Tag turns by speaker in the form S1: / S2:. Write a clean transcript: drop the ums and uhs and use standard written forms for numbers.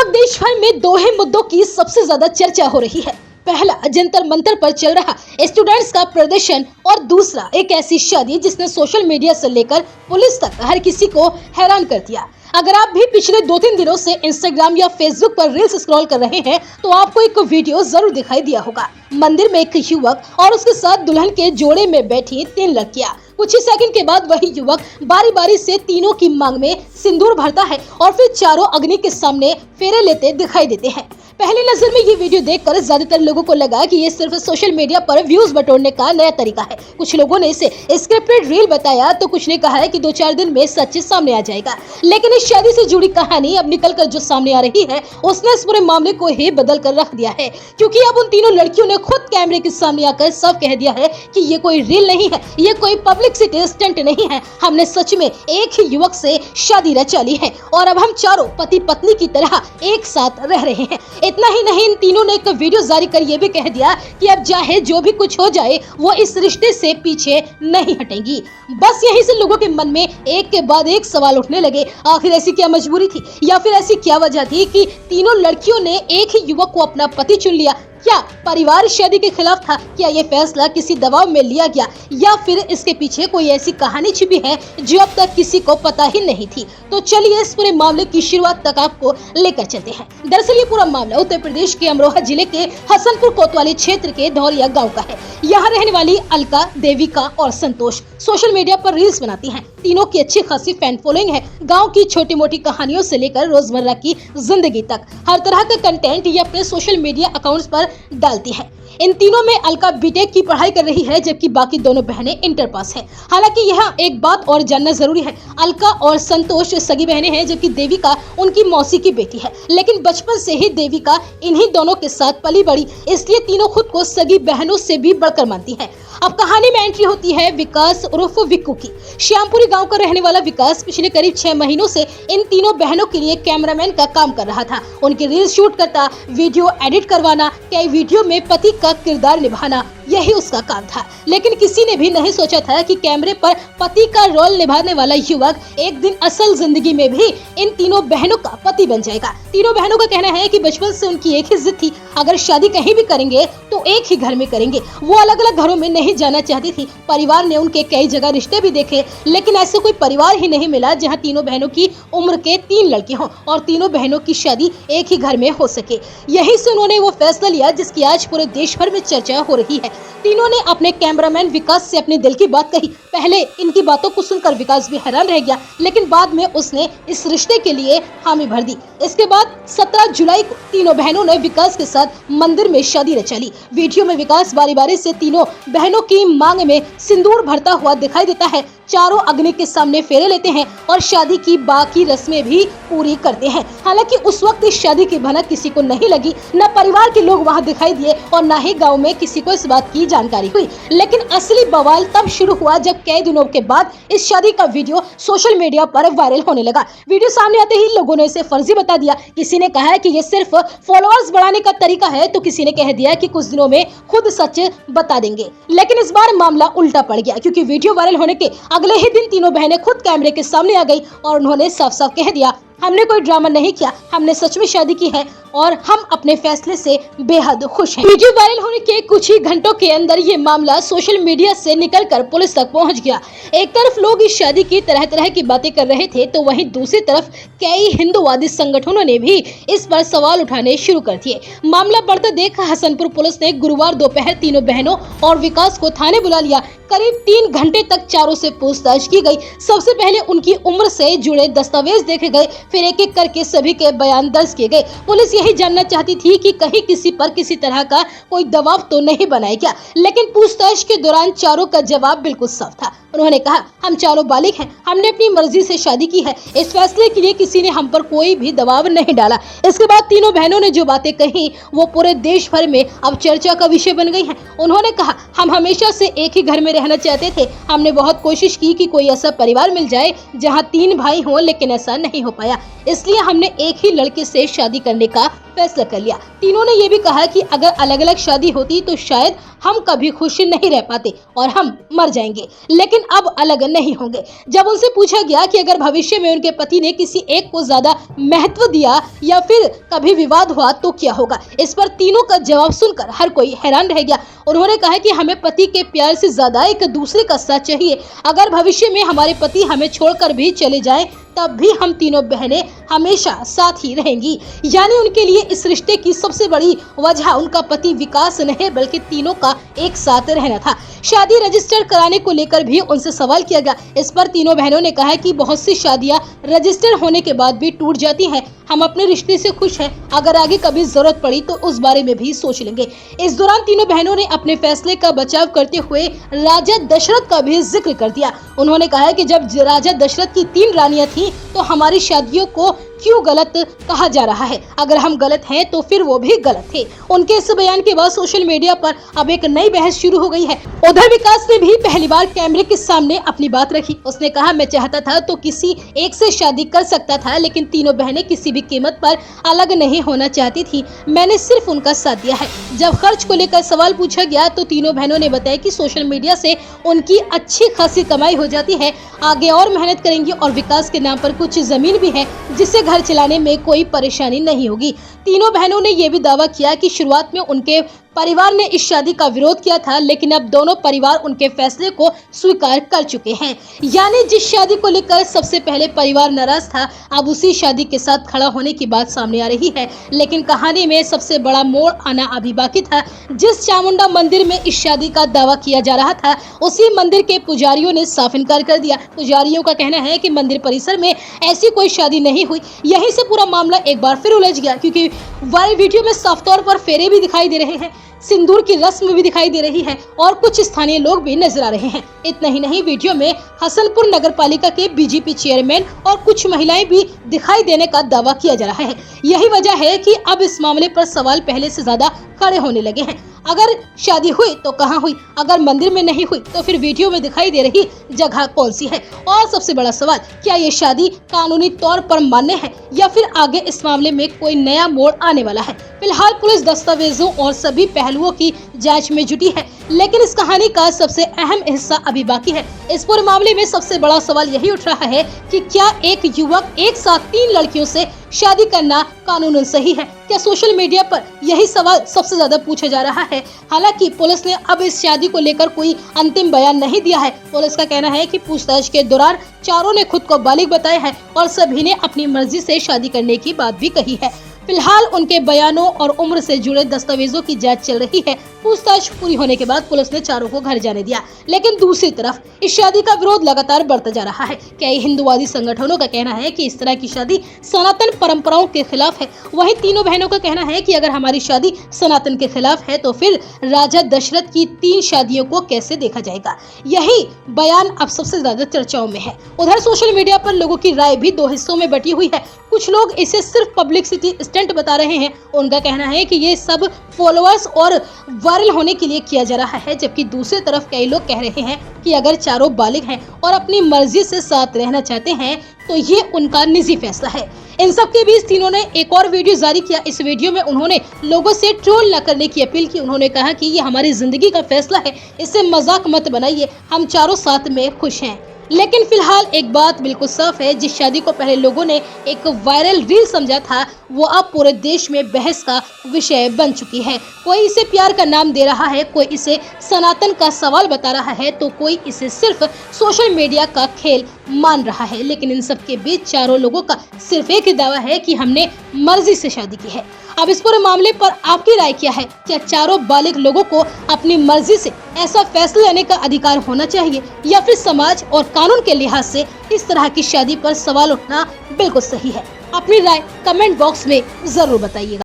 S1: वक्त देश भर में दो ही मुद्दों की सबसे ज्यादा चर्चा हो रही है। पहला, जंतर मंतर पर चल रहा स्टूडेंट्स का प्रदर्शन और दूसरा, एक ऐसी शादी जिसने सोशल मीडिया से लेकर पुलिस तक हर किसी को हैरान कर दिया। अगर आप भी पिछले 2-3 दिनों से इंस्टाग्राम या फेसबुक पर रील्स स्क्रॉल कर रहे हैं तो आपको एक वीडियो जरूर दिखाई दिया होगा। मंदिर में एक युवक और उसके साथ दुल्हन के जोड़े में बैठी 3 लड़कियां। कुछ ही सेकंड के बाद वही युवक बारी बारी से तीनों की मांग में सिंदूर भरता है और फिर चारों अग्नि के सामने फेरे लेते दिखाई देते हैं। पहली नजर में ये वीडियो देखकर ज्यादातर लोगों को लगा कि ये सिर्फ सोशल मीडिया पर व्यूज बटोरने का नया तरीका है। कुछ लोगों ने इसे स्क्रिप्टेड रील बताया तो कुछ ने कहा है कि 2-4 दिन में सच सामने आ जाएगा। लेकिन इस शादी से जुड़ी कहानी अब निकल कर जो सामने आ रही है उसने इस पूरे मामले को ही बदल कर रख दिया है, क्योंकि अब उन तीनों लड़कियों ने खुद कैमरे के सामने आकर सब कह दिया है कि ये कोई रील नहीं है, ये कोई पब्लिसिटी स्टंट नहीं है। हमने सच में एक ही युवक से शादी रचा ली है और अब हम चारों पति पत्नी की तरह एक साथ रह रहे हैं। इतना ही नहीं, इन तीनों ने एक वीडियो जारी कर ये भी कह दिया कि अब चाहे जो भी कुछ हो जाए वो इस रिश्ते से पीछे नहीं हटेंगी। बस यहीं से लोगों के मन में एक के बाद एक सवाल उठने लगे। आखिर ऐसी क्या मजबूरी थी या फिर ऐसी क्या वजह थी कि तीनों लड़कियों ने एक ही युवक को अपना पति चुन लिया? क्या परिवार शादी के खिलाफ था? क्या ये फैसला किसी दबाव में लिया गया या फिर इसके पीछे कोई ऐसी कहानी छिपी है जो अब तक किसी को पता ही नहीं थी? तो चलिए इस पूरे मामले की शुरुआत तक आपको लेकर चलते हैं। दरअसल ये पूरा मामला उत्तर प्रदेश के अमरोहा जिले के हसनपुर कोतवाली क्षेत्र के धौरिया गाँव का है। यहाँ रहने वाली अलका, देविका और संतोष सोशल मीडिया पर रील्स बनाती हैं। तीनों की अच्छी खासी फैन फॉलोइंग है। गांव की छोटी मोटी कहानियों से लेकर रोजमर्रा की जिंदगी तक हर तरह का कंटेंट ये अपने सोशल मीडिया अकाउंट्स पर डालती है। इन तीनों में अलका बीटेक की पढ़ाई कर रही है जबकि बाकी दोनों बहनें इंटर पास हैं। हालांकि यहाँ एक बात और जानना जरूरी है, अलका और संतोष सगी बहनें हैं जबकि देविका उनकी मौसी की बेटी है। लेकिन बचपन से ही देविका इन्हीं दोनों के साथ पली बड़ी, इसलिए तीनों खुद को सगी बहनों से भी बढ़कर मानती है। अब कहानी में एंट्री होती है विकास उर्फ विक्कू की। श्यामपुरी गांव का रहने वाला विकास पिछले करीब 6 महीनों से इन तीनों बहनों के लिए कैमरामैन का काम कर रहा था। उनकी रील शूट करता, वीडियो एडिट करवाना, कई वीडियो में पति का किरदार निभाना, यही उसका काम था। लेकिन किसी ने भी नहीं सोचा था कि कैमरे पर पति का रोल निभाने वाला युवक एक दिन असल जिंदगी में भी इन तीनों बहनों का पति बन जाएगा। तीनों बहनों का कहना है कि बचपन से उनकी एक ही जिद थी, अगर शादी कहीं भी करेंगे तो एक ही घर में करेंगे। वो अलग अलग घरों में नहीं जाना चाहती थी। परिवार ने उनके कई जगह रिश्ते भी देखे, लेकिन ऐसे कोई परिवार ही नहीं मिला जहाँ तीनों बहनों की उम्र के 3 लड़के हों और तीनों बहनों की शादी एक ही घर में हो सके। यहीं से उन्होंने वो फैसला लिया जिसकी आज पूरे देश भर में चर्चा हो रही है। तीनों ने अपने कैमरामैन विकास से अपने दिल की बात कही। पहले इनकी बातों को सुनकर विकास भी हैरान रह गया, लेकिन बाद में उसने इस रिश्ते के लिए हामी भर दी। इसके बाद 17 जुलाई को तीनों बहनों ने विकास के साथ मंदिर में शादी रचा ली। वीडियो में विकास बारी बारी से तीनों बहनों की मांग में सिंदूर भरता हुआ दिखाई देता है। चारों अग्नि के सामने फेरे लेते हैं और शादी की बाकी रस्में भी पूरी करते हैं। हालांकि उस वक्त इस शादी की भनक किसी को नहीं लगी, न परिवार के लोग वहां दिखाई दिए और न ही गांव में किसी को इस बात की जानकारी हुई। लेकिन असली बवाल तब शुरू हुआ जब कई दिनों के बाद इस शादी का वीडियो सोशल मीडिया पर वायरल होने लगा। वीडियो सामने आते ही लोगों ने इसे फर्जी बता दिया। किसी ने कहा कि ये सिर्फ फॉलोअर्स बढ़ाने का तरीका है तो किसी ने कह दिया कि कुछ दिनों में खुद सच बता देंगे। लेकिन इस बार मामला उल्टा पड़ गया, क्योंकि वीडियो वायरल होने के अगले ही दिन तीनों बहनें खुद कैमरे के सामने आ गई और उन्होंने साफ साफ कह दिया, हमने कोई ड्रामा नहीं किया, हमने सच में शादी की है और हम अपने फैसले से बेहद खुश हैं। वीडियो वायरल होने के कुछ ही घंटों के अंदर ये मामला सोशल मीडिया से निकलकर पुलिस तक पहुंच गया। एक तरफ लोग इस शादी की तरह तरह की बातें कर रहे थे तो वहीं दूसरी तरफ कई हिंदूवादी संगठनों ने भी इस पर सवाल उठाने शुरू कर दिए। मामला बढ़ता देख हसनपुर पुलिस ने गुरुवार दोपहर तीनों बहनों और विकास को थाने बुला लिया। करीब 3 घंटे तक चारों से पूछताछ की गई। सबसे पहले उनकी उम्र से जुड़े दस्तावेज देखे गए, फिर एक एक करके सभी के बयान दर्ज किए गए। पुलिस यही जानना चाहती थी कि कहीं किसी पर किसी तरह का कोई दबाव तो नहीं बनाया गया। लेकिन पूछताछ के दौरान चारों का जवाब बिल्कुल साफ था। उन्होंने कहा, हम चारों बालिग हैं, हमने अपनी मर्जी से शादी की है, इस फैसले के लिए किसी ने हम पर कोई भी दबाव नहीं डाला। इसके बाद तीनों बहनों ने जो बातें कही वो पूरे देश भर में अब चर्चा का विषय बन गई हैं। उन्होंने कहा, हम हमेशा से एक ही घर में रहना चाहते थे, हमने बहुत कोशिश की कि कोई ऐसा परिवार मिल जाए जहाँ 3 भाई हों, लेकिन ऐसा नहीं हो पाया, इसलिए हमने एक ही लड़के से शादी करने का फैसला कर लिया। तीनों ने ये भी कहा कि अगर अलग अलग शादी होती तो शायद हम कभी खुश नहीं रह पाते और हम मर जाएंगे, लेकिन अब अलग नहीं होंगे। जब उनसे पूछा गया कि अगर भविष्य में उनके पति ने किसी एक को ज्यादा महत्व दिया या फिर कभी विवाद हुआ तो क्या होगा, इस पर तीनों का जवाब सुनकर हर कोई हैरान रह गया। उन्होंने कहा कि हमें पति के प्यार से ज्यादा एक दूसरे का साथ चाहिए। अगर भविष्य में हमारे पति हमें छोड़कर भी चले जाएं तब भी हम तीनों बहनें हमेशा साथ ही रहेंगी। यानी उनके लिए इस रिश्ते की सबसे बड़ी वजह उनका पति विकास नहीं बल्कि तीनों का एक साथ रहना था। शादी रजिस्टर कराने को लेकर भी उनसे सवाल किया गया। इस पर तीनों बहनों ने कहा कि बहुत सी शादियां रजिस्टर होने के बाद भी टूट जाती हैं। हम अपने रिश्ते से खुश हैं, अगर आगे कभी जरूरत पड़ी तो उस बारे में भी सोच लेंगे। इस दौरान तीनों बहनों ने अपने फैसले का बचाव करते हुए राजा दशरथ का भी जिक्र कर दिया। उन्होंने कहा कि जब राजा दशरथ की 3 रानियां थी तो हमारी शादियों को क्यों गलत कहा जा रहा है, अगर हम गलत हैं तो फिर वो भी गलत थे। उनके इस बयान के बाद सोशल मीडिया पर अब एक नई बहस शुरू हो गई है। उधर विकास ने भी पहली बार कैमरे के सामने अपनी बात रखी। उसने कहा, मैं चाहता था तो किसी एक से शादी कर सकता था, लेकिन तीनों बहनें किसी भी कीमत पर अलग नहीं होना चाहती थी। मैंने सिर्फ उनका साथ दिया है। जब खर्च को लेकर सवाल पूछा गया तो तीनों बहनों ने बताया कि सोशल मीडिया से उनकी अच्छी खासी कमाई हो जाती है, आगे और मेहनत करेंगी और विकास के नाम पर कुछ जमीन भी है जिससे घर चलाने में कोई परेशानी नहीं होगी। तीनों बहनों ने यह भी दावा किया कि शुरुआत में उनके परिवार ने इस शादी का विरोध किया था, लेकिन अब दोनों परिवार उनके फैसले को स्वीकार कर चुके हैं। यानी जिस शादी को लेकर सबसे पहले परिवार नाराज था, अब उसी शादी के साथ खड़ा होने की बात सामने आ रही है। लेकिन कहानी में सबसे बड़ा मोड़ आना अभी बाकी था। जिस चामुंडा मंदिर में इस शादी का दावा किया जा रहा था, उसी मंदिर के पुजारियों ने साफ इनकार कर दिया। पुजारियों का कहना है कि मंदिर परिसर में ऐसी कोई शादी नहीं हुई। यहीं से पूरा मामला एक बार फिर उलझ गया, क्योंकि वायरल वीडियो में साफ तौर पर फेरे भी दिखाई दे रहे हैं, सिंदूर की रस्म भी दिखाई दे रही है और कुछ स्थानीय लोग भी नजर आ रहे हैं। इतना ही नहीं, वीडियो में हसनपुर नगर पालिका के बीजेपी चेयरमैन और कुछ महिलाएं भी दिखाई देने का दावा किया जा रहा है। यही वजह है कि अब इस मामले पर सवाल पहले से ज्यादा खड़े होने लगे हैं। अगर शादी हुई तो कहां हुई, अगर मंदिर में नहीं हुई तो फिर वीडियो में दिखाई दे रही जगह कौन सी है, और सबसे बड़ा सवाल, क्या ये शादी कानूनी तौर पर मान्य है या फिर आगे इस मामले में कोई नया मोड़ आने वाला है। फिलहाल पुलिस दस्तावेजों और सभी पहलुओं की जांच में जुटी है, लेकिन इस कहानी का सबसे अहम हिस्सा अभी बाकी है। इस पूरे मामले में सबसे बड़ा सवाल यही उठ रहा है कि क्या एक युवक एक साथ 3 लड़कियों से शादी करना कानूनन सही है? क्या सोशल मीडिया पर यही सवाल सबसे ज्यादा पूछा जा रहा है। हालांकि पुलिस ने अब इस शादी को लेकर कोई अंतिम बयान नहीं दिया है। पुलिस का कहना है कि पूछताछ के दौरान चारों ने खुद को बालिग बताया है और सभी ने अपनी मर्जी से शादी करने की बात भी कही है। फिलहाल उनके बयानों और उम्र से जुड़े दस्तावेजों की जांच चल रही है। पूछताछ पूरी होने के बाद पुलिस ने चारों को घर जाने दिया। लेकिन दूसरी तरफ इस शादी का विरोध लगातार बढ़ता जा रहा है। कई हिंदुवादी संगठनों का कहना है कि इस तरह की शादी सनातन परंपराओं के खिलाफ है। वहीं तीनों बहनों का कहना है कि अगर हमारी शादी सनातन के खिलाफ है तो फिर राजा दशरथ की 3 शादियों को कैसे देखा जाएगा। यही बयान अब सबसे ज्यादा चर्चाओं में है। उधर सोशल मीडिया पर लोगों की राय भी 2 हिस्सों में बटी हुई है। कुछ लोग इसे सिर्फ पब्लिसिटी स्टंट बता रहे हैं। उनका कहना है कि ये सब फॉलोअर्स और वायरल होने के लिए किया जा रहा है, जबकि दूसरी तरफ कई लोग कह रहे हैं कि अगर चारों बालिग हैं और अपनी मर्जी से साथ रहना चाहते हैं तो ये उनका निजी फैसला है। इन सब के बीच तीनों ने एक और वीडियो जारी किया। इस वीडियो में उन्होंने लोगों से ट्रोल न करने की अपील की। उन्होंने कहा कि ये हमारी जिंदगी का फैसला है, इससे मजाक मत बनाइए, हम चारों साथ में खुश हैं। लेकिन फिलहाल एक बात बिल्कुल साफ है, जिस शादी को पहले लोगों ने एक वायरल रील समझा था वो अब पूरे देश में बहस का विषय बन चुकी है। कोई इसे प्यार का नाम दे रहा है, कोई इसे सनातन का सवाल बता रहा है, तो कोई इसे सिर्फ सोशल मीडिया का खेल मान रहा है। लेकिन इन सब के बीच चारों लोगों का सिर्फ एक ही दावा है कि हमने मर्जी से शादी की है। अब इस पूरे मामले पर आपकी राय क्या है? क्या चारों बालिग लोगों को अपनी मर्जी से ऐसा फैसला लेने का अधिकार होना चाहिए या फिर समाज और कानून के लिहाज से इस तरह की शादी पर सवाल उठना बिल्कुल सही है? अपनी राय कमेंट बॉक्स में जरूर बताइएगा।